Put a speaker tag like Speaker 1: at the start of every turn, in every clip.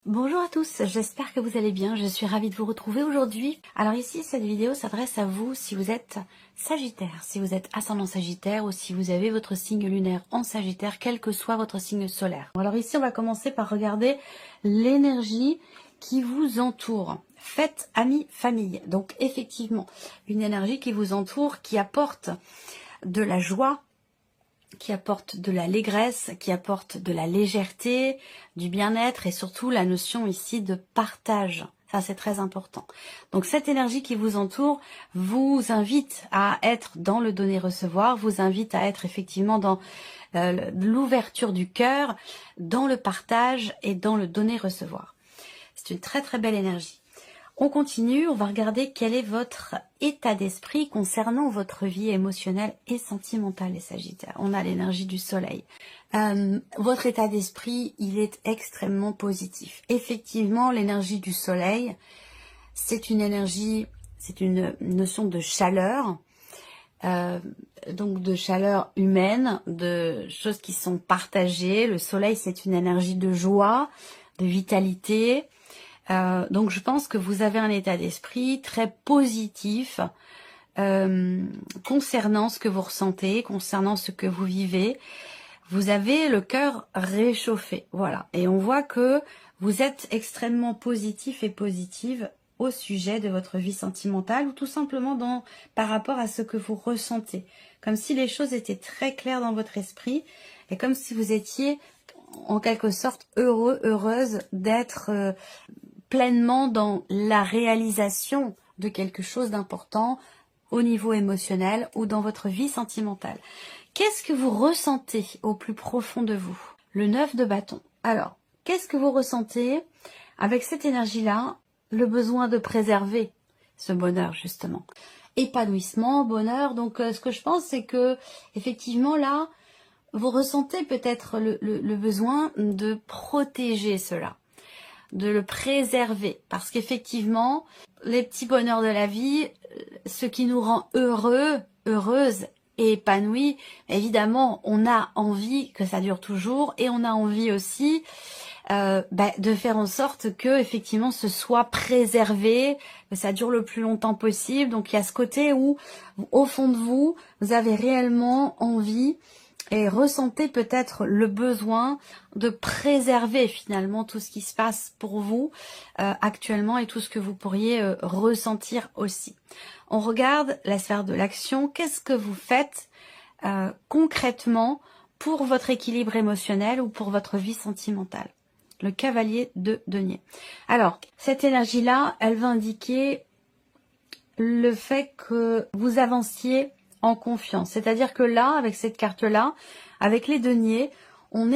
Speaker 1: Bonjour à tous, j'espère que vous allez bien, je suis ravie de vous retrouver aujourd'hui. Alors ici, cette vidéo s'adresse à vous si vous êtes Sagittaire, si vous êtes ascendant Sagittaire ou si vous avez votre signe lunaire en Sagittaire, quel que soit votre signe solaire. Alors ici, on va commencer par regarder l'énergie qui vous entoure. Faites amis, famille. Donc effectivement, une énergie qui vous entoure, qui apporte de la joie, qui apporte de l'allégresse, qui apporte de la légèreté, du bien-être et surtout la notion ici de partage. Ça, c'est très important. Donc, cette énergie qui vous entoure vous invite à être dans le donner-recevoir, vous invite à être effectivement dans l'ouverture du cœur, dans le partage et dans le donner-recevoir. C'est une très très belle énergie. On continue, on va regarder quel est votre état d'esprit concernant votre vie émotionnelle et sentimentale, les Sagittaires. On a l'énergie du soleil. Votre état d'esprit, il est extrêmement positif. Effectivement, l'énergie du soleil, c'est une énergie, c'est une notion de chaleur, donc de chaleur humaine, de choses qui sont partagées. Le soleil, c'est une énergie de joie, de vitalité. Donc je pense que vous avez un état d'esprit très positif concernant ce que vous ressentez, concernant ce que vous vivez. Vous avez le cœur réchauffé, voilà. Et on voit que vous êtes extrêmement positif et positive au sujet de votre vie sentimentale ou tout simplement par rapport à ce que vous ressentez. Comme si les choses étaient très claires dans votre esprit et comme si vous étiez en quelque sorte heureuse d'être pleinement dans la réalisation de quelque chose d'important au niveau émotionnel ou dans votre vie sentimentale. Qu'est-ce que vous ressentez au plus profond de vous? Le 9 de bâton. Alors, qu'est-ce que vous ressentez avec cette énergie-là? Le besoin de préserver ce bonheur, justement. Épanouissement, bonheur. Donc, ce que je pense, c'est que effectivement, là, vous ressentez peut-être le besoin de protéger cela, de le préserver, parce qu'effectivement, les petits bonheurs de la vie, ce qui nous rend heureux, heureuse et épanouie, évidemment, on a envie que ça dure toujours et on a envie aussi de faire en sorte que effectivement ce soit préservé, que ça dure le plus longtemps possible. Donc il y a ce côté où, au fond de vous, vous avez réellement envie et ressentez peut-être le besoin de préserver finalement tout ce qui se passe pour vous actuellement et tout ce que vous pourriez ressentir aussi. On regarde la sphère de l'action. Qu'est-ce que vous faites concrètement pour votre équilibre émotionnel ou pour votre vie sentimentale? Le cavalier de denier. Alors, cette énergie-là, elle va indiquer le fait que vous avanciez en confiance. C'est-à-dire que là, avec cette carte-là, avec les deniers, on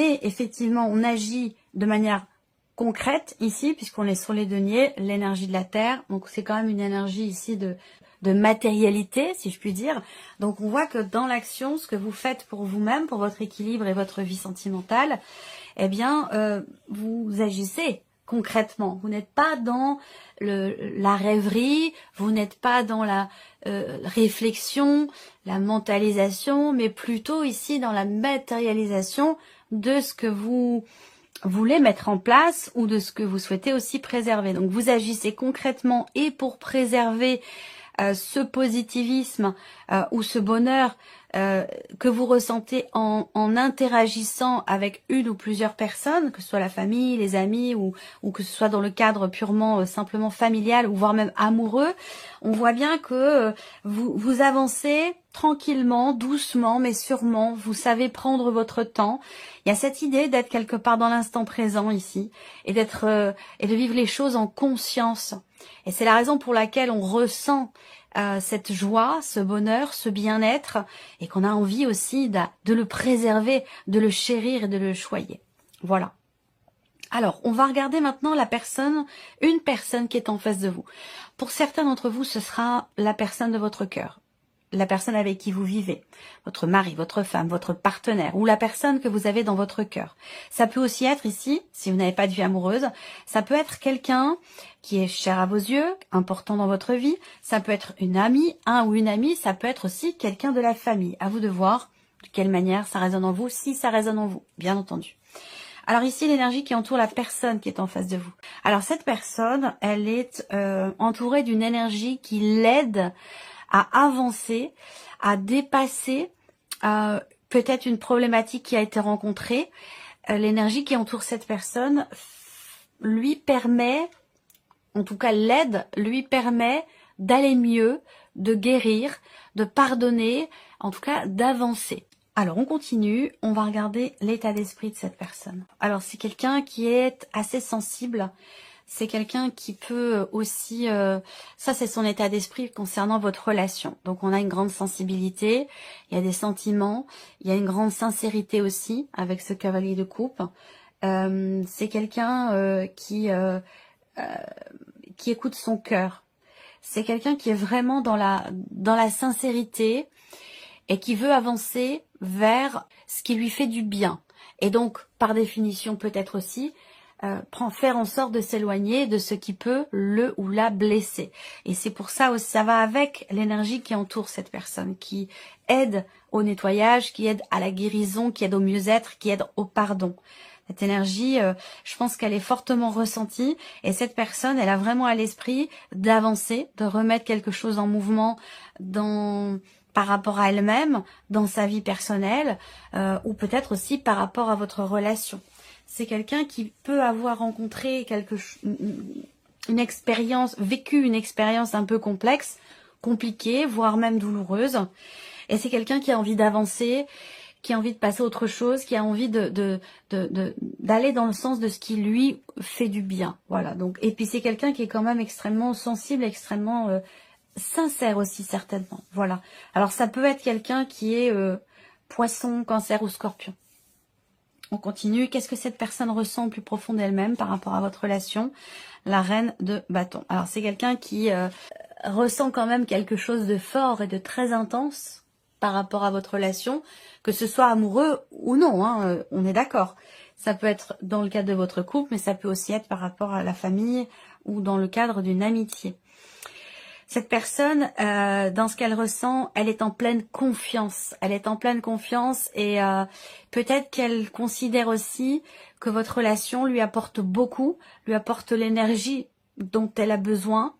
Speaker 1: agit de manière concrète ici, puisqu'on est sur les deniers, l'énergie de la terre. Donc c'est quand même une énergie ici de matérialité, si je puis dire. Donc on voit que dans l'action, ce que vous faites pour vous-même, pour votre équilibre et votre vie sentimentale, eh bien, vous agissez concrètement. Vous n'êtes pas dans la rêverie, vous n'êtes pas dans la réflexion, la mentalisation, mais plutôt ici dans la matérialisation de ce que vous voulez mettre en place ou de ce que vous souhaitez aussi préserver. Donc vous agissez concrètement et pour préserver ce positivisme ou ce bonheur que vous ressentez en interagissant avec une ou plusieurs personnes, que ce soit la famille, les amis ou que ce soit dans le cadre purement simplement familial ou voire même amoureux, on voit bien que vous avancez tranquillement, doucement mais sûrement, vous savez prendre votre temps. Il y a cette idée d'être quelque part dans l'instant présent ici et d'être et de vivre les choses en conscience. Et c'est la raison pour laquelle on ressent cette joie, ce bonheur, ce bien-être et qu'on a envie aussi de le préserver, de le chérir et de le choyer. Voilà. Alors, on va regarder maintenant une personne qui est en face de vous. Pour certains d'entre vous, ce sera la personne de votre cœur, la personne avec qui vous vivez, votre mari, votre femme, votre partenaire ou la personne que vous avez dans votre cœur. Ça peut aussi être ici, si vous n'avez pas de vie amoureuse, ça peut être quelqu'un qui est cher à vos yeux, important dans votre vie, ça peut être une amie, un ou une amie, ça peut être aussi quelqu'un de la famille. À vous de voir de quelle manière ça résonne en vous, si ça résonne en vous, bien entendu. Alors ici, l'énergie qui entoure la personne qui est en face de vous. Alors cette personne, elle est entourée d'une énergie qui l'aide à avancer, à dépasser peut-être une problématique qui a été rencontrée. L'énergie qui entoure cette personne lui permet, en tout cas l'aide, lui permet d'aller mieux, de guérir, de pardonner, en tout cas d'avancer. Alors on continue, on va regarder l'état d'esprit de cette personne. Alors c'est quelqu'un qui est assez sensible, c'est quelqu'un qui peut aussi, ça c'est son état d'esprit concernant votre relation. Donc on a une grande sensibilité, il y a des sentiments, il y a une grande sincérité aussi avec ce cavalier de coupe. C'est quelqu'un qui écoute son cœur. C'est quelqu'un qui est vraiment dans la sincérité et qui veut avancer vers ce qui lui fait du bien. Et donc, par définition, peut-être aussi, faire en sorte de s'éloigner de ce qui peut le ou la blesser. Et c'est pour ça aussi, ça va avec l'énergie qui entoure cette personne, qui aide au nettoyage, qui aide à la guérison, qui aide au mieux-être, qui aide au pardon. Cette énergie, je pense qu'elle est fortement ressentie et cette personne, elle a vraiment à l'esprit d'avancer, de remettre quelque chose en mouvement par rapport à elle-même, dans sa vie personnelle ou peut-être aussi par rapport à votre relation. C'est quelqu'un qui peut avoir rencontré une expérience, vécu une expérience un peu complexe, compliquée, voire même douloureuse. Et c'est quelqu'un qui a envie d'avancer, qui a envie de passer à autre chose, qui a envie d'aller dans le sens de ce qui lui fait du bien. Voilà. Donc, et puis c'est quelqu'un qui est quand même extrêmement sensible, extrêmement sincère aussi certainement. Voilà. Alors ça peut être quelqu'un qui est poisson, cancer ou scorpion. On continue. Qu'est-ce que cette personne ressent au plus profond d'elle-même par rapport à votre relation? La reine de bâton. Alors c'est quelqu'un qui ressent quand même quelque chose de fort et de très intense par rapport à votre relation, que ce soit amoureux ou non, hein, on est d'accord. Ça peut être dans le cadre de votre couple, mais ça peut aussi être par rapport à la famille ou dans le cadre d'une amitié. Cette personne, dans ce qu'elle ressent, elle est en pleine confiance. Elle est en pleine confiance et peut-être qu'elle considère aussi que votre relation lui apporte beaucoup, lui apporte l'énergie dont elle a besoin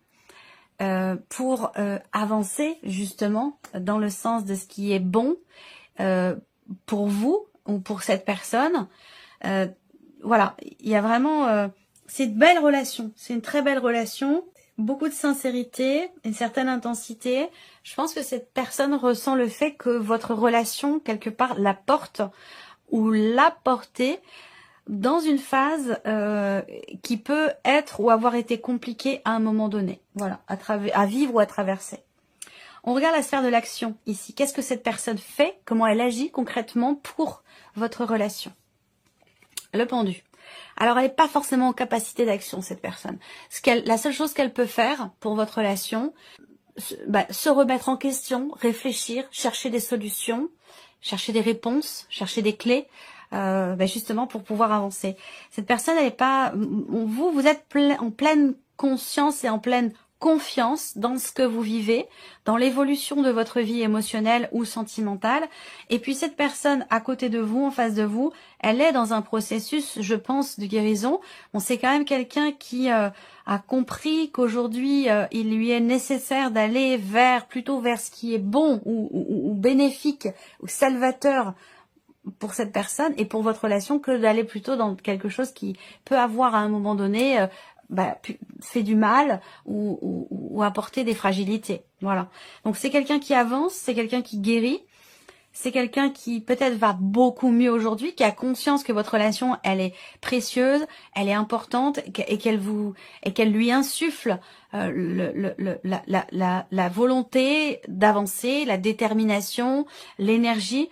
Speaker 1: pour avancer justement dans le sens de ce qui est bon pour vous ou pour cette personne. Voilà, il y a vraiment... c'est une belle relation, c'est une très belle relation. Beaucoup de sincérité, une certaine intensité. Je pense que cette personne ressent le fait que votre relation, quelque part, la porte ou l'a portée dans une phase qui peut être ou avoir été compliquée à un moment donné. Voilà, à vivre ou à traverser. On regarde la sphère de l'action ici. Qu'est-ce que cette personne fait? Comment elle agit concrètement pour votre relation? Le pendu. Alors, elle n'est pas forcément en capacité d'action, cette personne. La seule chose qu'elle peut faire pour votre relation, se remettre en question, réfléchir, chercher des solutions, chercher des réponses, chercher des clés, justement pour pouvoir avancer. Cette personne, elle n'est pas... Vous êtes en pleine conscience et en pleine confiance dans ce que vous vivez, dans l'évolution de votre vie émotionnelle ou sentimentale. Et puis cette personne à côté de vous, en face de vous, elle est dans un processus, je pense, de guérison. Bon, c'est quand même quelqu'un qui a compris qu'aujourd'hui, il lui est nécessaire d'aller plutôt vers ce qui est bon ou bénéfique ou salvateur pour cette personne et pour votre relation que d'aller plutôt dans quelque chose qui peut avoir à un moment donné fait du mal ou apporter des fragilités. Voilà. Donc c'est quelqu'un qui avance, c'est quelqu'un qui guérit, c'est quelqu'un qui peut-être va beaucoup mieux aujourd'hui, qui a conscience que votre relation, elle est précieuse, elle est importante et qu'elle lui insuffle la volonté d'avancer, la détermination, l'énergie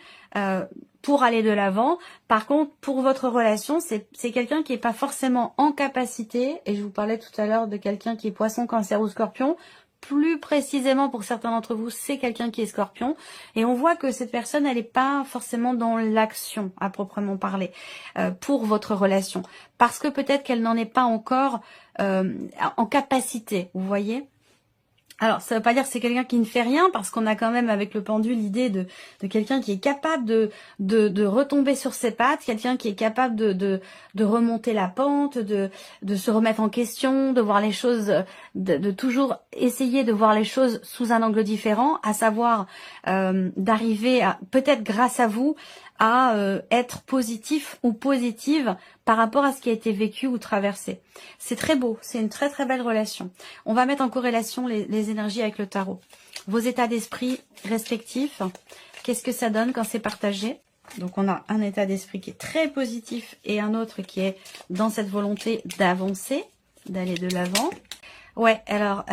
Speaker 1: pour aller de l'avant. Par contre, pour votre relation, c'est quelqu'un qui n'est pas forcément en capacité, et je vous parlais tout à l'heure de quelqu'un qui est poisson, cancer ou scorpion. Plus précisément pour certains d'entre vous, c'est quelqu'un qui est scorpion. Et on voit que cette personne, elle n'est pas forcément dans l'action à proprement parler pour votre relation. Parce que peut-être qu'elle n'en est pas encore en capacité, vous voyez. Alors, ça veut pas dire que c'est quelqu'un qui ne fait rien, parce qu'on a quand même avec le pendule l'idée de quelqu'un qui est capable de retomber sur ses pattes, quelqu'un qui est capable de remonter la pente, de se remettre en question, de voir les choses, de toujours essayer de voir les choses sous un angle différent, à savoir d'arriver à, peut-être grâce à vous, à être positif ou positive par rapport à ce qui a été vécu ou traversé. C'est très beau, c'est une très très belle relation. On va mettre en corrélation les énergies avec le tarot. Vos états d'esprit respectifs, qu'est-ce que ça donne quand c'est partagé? Donc on a un état d'esprit qui est très positif et un autre qui est dans cette volonté d'avancer, d'aller de l'avant. Ouais, alors...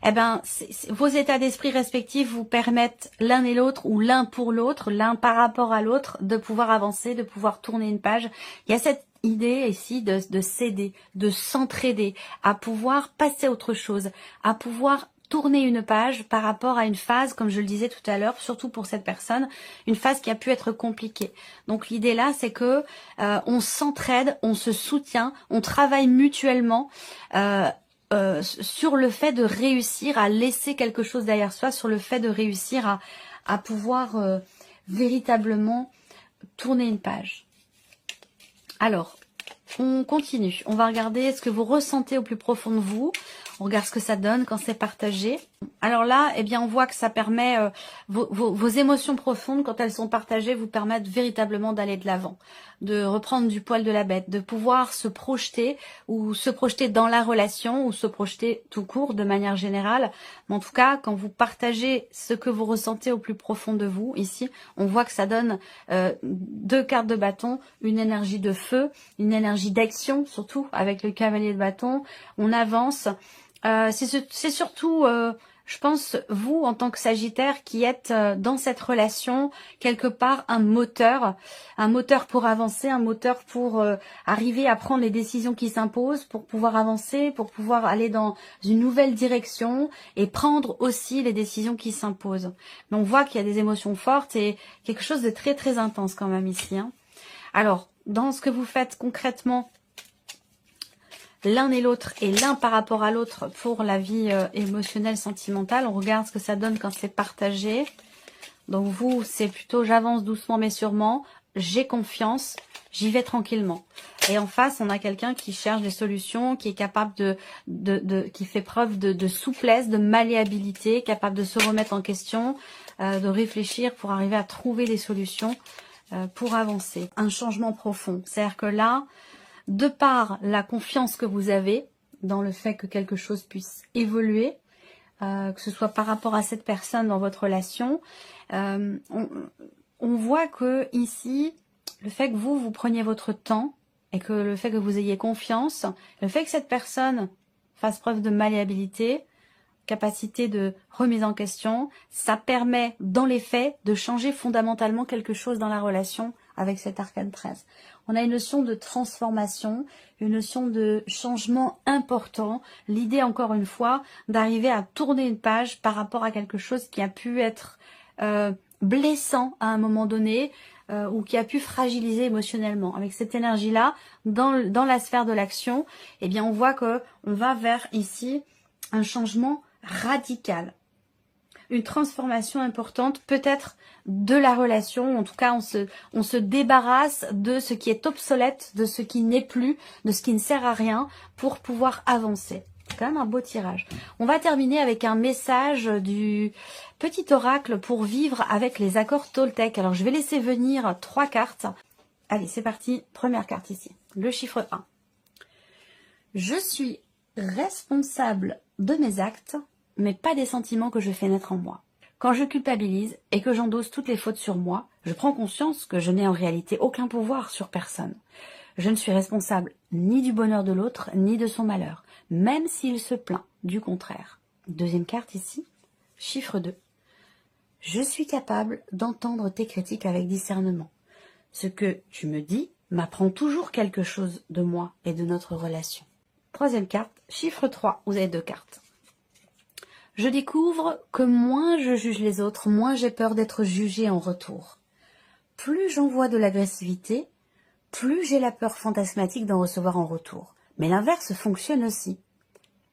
Speaker 1: eh ben, vos états d'esprit respectifs vous permettent l'un et l'autre, ou l'un pour l'autre, l'un par rapport à l'autre, de pouvoir avancer, de pouvoir tourner une page. Il y a cette idée ici de s'aider, de s'entraider, à pouvoir passer à autre chose, à pouvoir tourner une page par rapport à une phase, comme je le disais tout à l'heure, surtout pour cette personne, une phase qui a pu être compliquée. Donc l'idée là, c'est que on s'entraide, on se soutient, on travaille mutuellement, sur le fait de réussir à laisser quelque chose derrière soi, sur le fait de réussir à pouvoir véritablement tourner une page. Alors, on continue. On va regarder ce que vous ressentez au plus profond de vous. On regarde ce que ça donne quand c'est partagé. Alors là, eh bien, on voit que ça permet, vos émotions profondes, quand elles sont partagées, vous permettent véritablement d'aller de l'avant, de reprendre du poil de la bête, de pouvoir se projeter, ou se projeter dans la relation, ou se projeter tout court de manière générale. Mais en tout cas, quand vous partagez ce que vous ressentez au plus profond de vous, ici, on voit que ça donne 2 cartes de bâton, une énergie de feu, une énergie d'action, surtout avec le cavalier de bâton. On avance. C'est surtout, je pense, vous en tant que Sagittaire qui êtes dans cette relation, quelque part un moteur pour avancer, un moteur pour arriver à prendre les décisions qui s'imposent, pour pouvoir avancer, pour pouvoir aller dans une nouvelle direction et prendre aussi les décisions qui s'imposent. Mais on voit qu'il y a des émotions fortes et quelque chose de très très intense quand même ici, hein. Alors, dans ce que vous faites concrètement, l'un et l'autre et l'un par rapport à l'autre pour la vie émotionnelle, sentimentale. On regarde ce que ça donne quand c'est partagé. Donc vous, c'est plutôt j'avance doucement mais sûrement, j'ai confiance, j'y vais tranquillement. Et en face, on a quelqu'un qui cherche des solutions, qui est capable qui fait preuve de souplesse, de malléabilité, capable de se remettre en question, de réfléchir pour arriver à trouver des solutions pour avancer. Un changement profond. C'est-à-dire que là, de par la confiance que vous avez dans le fait que quelque chose puisse évoluer, que ce soit par rapport à cette personne dans votre relation, on voit que ici, le fait que vous preniez votre temps et que le fait que vous ayez confiance, le fait que cette personne fasse preuve de malléabilité, capacité de remise en question, ça permet dans les faits de changer fondamentalement quelque chose dans la relation avec cet arcane 13. On a une notion de transformation, une notion de changement important. L'idée, encore une fois, d'arriver à tourner une page par rapport à quelque chose qui a pu être blessant à un moment donné ou qui a pu fragiliser émotionnellement. Avec cette énergie-là, dans la sphère de l'action, eh bien, on voit que on va vers ici un changement radical. Une transformation importante, peut-être de la relation. En tout cas, on se débarrasse de ce qui est obsolète, de ce qui n'est plus, de ce qui ne sert à rien pour pouvoir avancer. C'est quand même un beau tirage. On va terminer avec un message du petit oracle pour vivre avec les accords Toltec. Alors, je vais laisser venir 3 cartes. Allez, c'est parti. Première carte ici. Le chiffre 1. Je suis responsable de mes actes, mais pas des sentiments que je fais naître en moi. Quand je culpabilise et que j'endosse toutes les fautes sur moi, je prends conscience que je n'ai en réalité aucun pouvoir sur personne. Je ne suis responsable ni du bonheur de l'autre, ni de son malheur, même s'il se plaint du contraire. Deuxième carte ici, chiffre 2. Je suis capable d'entendre tes critiques avec discernement. Ce que tu me dis m'apprend toujours quelque chose de moi et de notre relation. Troisième carte, chiffre 3, vous avez 2 cartes. Je découvre que moins je juge les autres, moins j'ai peur d'être jugée en retour. Plus j'envoie de l'agressivité, plus j'ai la peur fantasmatique d'en recevoir en retour. Mais l'inverse fonctionne aussi.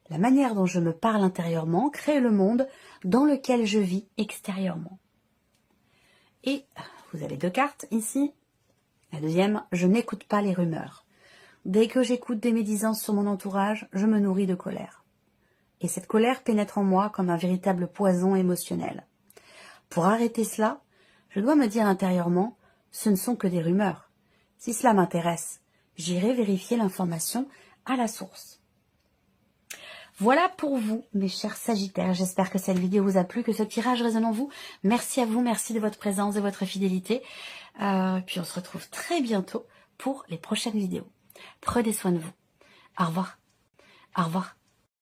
Speaker 1: La manière dont je me parle intérieurement crée le monde dans lequel je vis extérieurement. Et vous avez 2 cartes ici. La deuxième, je n'écoute pas les rumeurs. Dès que j'écoute des médisances sur mon entourage, je me nourris de colère. Et cette colère pénètre en moi comme un véritable poison émotionnel. Pour arrêter cela, je dois me dire intérieurement, ce ne sont que des rumeurs. Si cela m'intéresse, j'irai vérifier l'information à la source. Voilà pour vous, mes chers Sagittaires. J'espère que cette vidéo vous a plu, que ce tirage résonne en vous. Merci à vous, merci de votre présence, de votre fidélité. Puis on se retrouve très bientôt pour les prochaines vidéos. Prenez soin de vous. Au revoir. Au revoir.